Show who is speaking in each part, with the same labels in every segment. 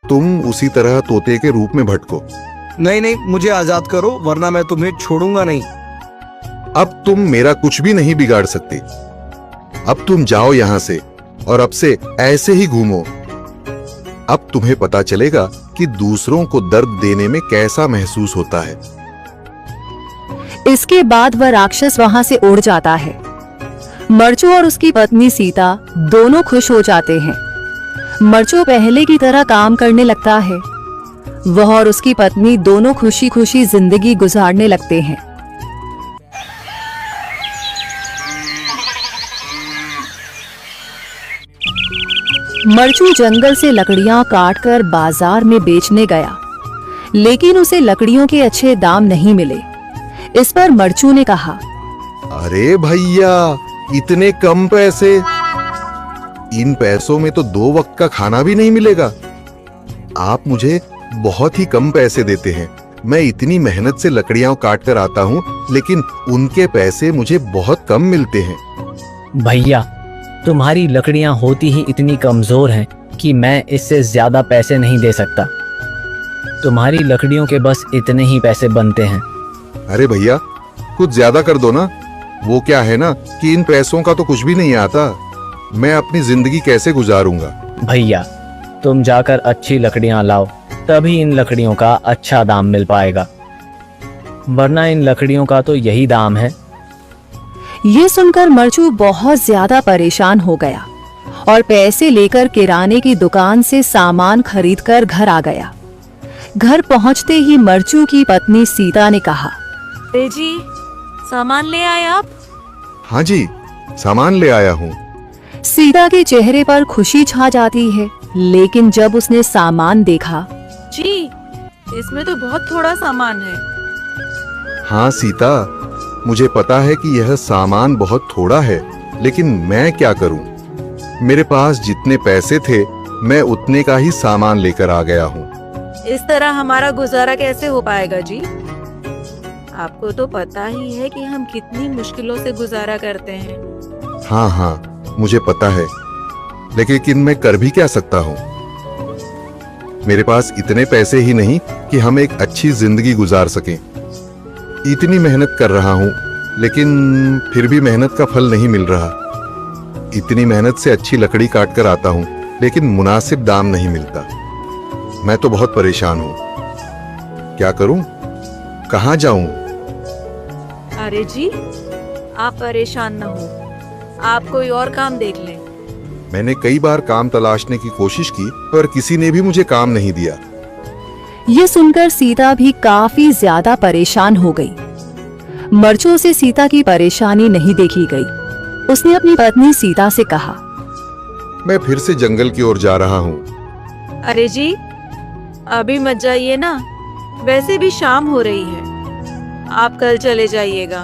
Speaker 1: तुम उसी तरह तोते के रूप में भटको।
Speaker 2: नहीं नहीं, मुझे आजाद करो वरना मैं तुम्हें छोड़ूंगा नहीं।
Speaker 1: अब तुम मेरा कुछ भी नहीं बिगाड़ सकते। अब तुम जाओ यहां से और अब से ऐसे ही घूमो। अब तुम्हें पता चलेगा कि दूसरों को दर्द देने में कैसा महसूस होता है।
Speaker 3: इसके बाद वह राक्षस वहां से उड़ जाता है। मरचू और उसकी पत्नी सीता दोनों खुश हो जाते हैं। मरचू पहले की तरह काम करने लगता है। वह और उसकी पत्नी दोनों खुशी खुशी जिंदगी गुजारने लगते हैं। मरचू जंगल से लकड़ियां काटकर बाजार में बेचने गया, लेकिन उसे लकड़ियों के अच्छे दाम नहीं मिले। इस पर मरचू ने कहा,
Speaker 1: अरे भैया, इतने कम पैसे? इन पैसों में तो 2 वक्त का खाना भी नहीं मिलेगा। आप मुझे बहुत ही कम पैसे देते हैं। मैं इतनी मेहनत से लकड़ियां काट कर आता हूँ, लेकिन उनके पैसे मुझे बहुत कम मिलते हैं।
Speaker 4: भैया, तुम्हारी लकड़ियां होती ही इतनी कमजोर हैं कि मैं इससे ज्यादा पैसे नहीं दे सकता। तुम्हारी लकड़ियों के बस इतने ही पैसे बनते हैं।
Speaker 1: अरे भैया, कुछ ज्यादा कर दो ना। वो क्या है ना कि इन पैसों का तो कुछ भी नहीं आता। मैं अपनी जिंदगी कैसे गुजारूंगा?
Speaker 4: भैया, तुम जाकर अच्छी लकड़ियां लाओ, तभी इन लकड़ियों का अच्छा दाम मिल पाएगा, वरना इन लकड़ियों का तो यही दाम है।
Speaker 3: ये सुनकर मरचू बहुत ज्यादा परेशान हो गया और पैसे लेकर किराने की दुकान से सामान खरीदकर घर आ गया। घर पहुंचते ही मरचू की पत्नी सीता ने कहा,
Speaker 5: अरे जी, सामान ले आए आप?
Speaker 1: हाँ जी, सामान ले आया हूँ।
Speaker 3: सीता के चेहरे पर खुशी छा जाती है, लेकिन जब उसने सामान देखा,
Speaker 5: जी, इसमें तो बहुत थोड़ा सामान है।
Speaker 1: हाँ सीता, मुझे पता है कि यह सामान बहुत थोड़ा है, लेकिन मैं क्या करूं? मेरे पास जितने पैसे थे, मैं उतने का ही सामान लेकर आ गया हूँ।
Speaker 5: इस तरह हमारा गुजारा कैसे हो पाएगा जी? आपको तो पता ही है कि हम कितनी मुश्किलों से गुजारा करते हैं।
Speaker 1: हाँ हाँ, मुझे पता है, लेकिन मैं कर भी क्या सकता हूँ? मेरे पास इतने पैसे ही नहीं कि हम एक अच्छी जिंदगी गुजार सकें। इतनी मेहनत कर रहा हूँ, लेकिन फिर भी मेहनत का फल नहीं मिल रहा। इतनी मेहनत से अच्छी लकड़ी काट कर आता हूँ, लेकिन मुनासिब दाम नहीं मिलता। मैं तो बहुत परेशान हूँ। क्या करूँ? कहाँ जाऊँ?
Speaker 5: अरे जी, आप परेशान न हो, आप कोई और काम देख लें।
Speaker 1: मैंने कई बार काम तलाशने की कोशिश की, पर किसी ने भी मुझे काम नहीं दिया।
Speaker 3: ये सुनकर सीता भी काफी ज्यादा परेशान हो गई। मरचू से सीता की परेशानी नहीं देखी गई। उसने अपनी पत्नी सीता से कहा,
Speaker 1: मैं फिर से जंगल की ओर जा रहा हूँ।
Speaker 5: अरे जी, अभी मत जाइए ना, वैसे भी शाम हो रही है। आप कल चले जाइएगा,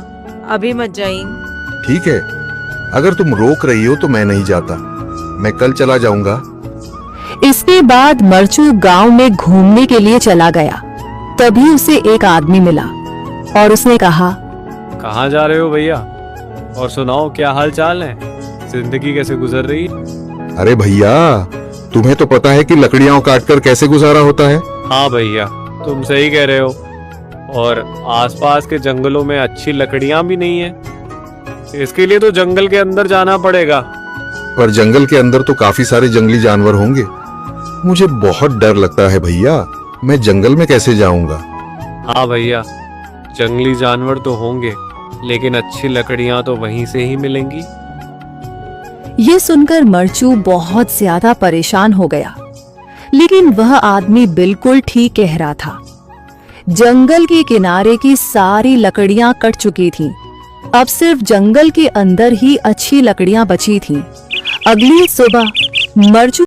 Speaker 5: अभी मत जाइए।
Speaker 1: ठीक है, अगर तुम रोक रही हो तो मैं नहीं जाता। मैं कल चला जाऊंगा।
Speaker 3: इसके बाद मरचू गांव में घूमने के लिए चला गया। तभी उसे एक आदमी मिला और उसने कहा,
Speaker 6: कहाँ जा रहे हो भैया? और सुनाओ, क्या हाल चाल है? जिंदगी कैसे गुजर रही है?
Speaker 1: अरे भैया, तुम्हें तो पता है कि लकड़ियां काटकर कैसे गुजारा होता है।
Speaker 6: हाँ भैया, तुम सही कह रहे हो। और आसपास के जंगलों में अच्छी लकड़ियां भी नहीं है। इसके लिए तो जंगल के अंदर जाना पड़ेगा।
Speaker 1: पर जंगल के अंदर तो काफी सारे जंगली जानवर होंगे। मुझे बहुत डर लगता है भैया, मैं जंगल में कैसे जाऊंगा?
Speaker 6: हाँ भैया, जंगली जानवर तो होंगे, लेकिन अच्छी लकड़ियां तो वहीं से ही मिलेंगी।
Speaker 3: ये सुनकर मरचू बहुत ज्यादा परेशान हो गया, लेकिन वह आदमी बिल्कुल ठीक कह रहा था। जंगल के किनारे की सारी लकड़ियां कट चुकी थीं। अब सिर्फ जंगल के अंदर ही अच्छी लकड़ियां बची थीं। अगली सुबह मरचू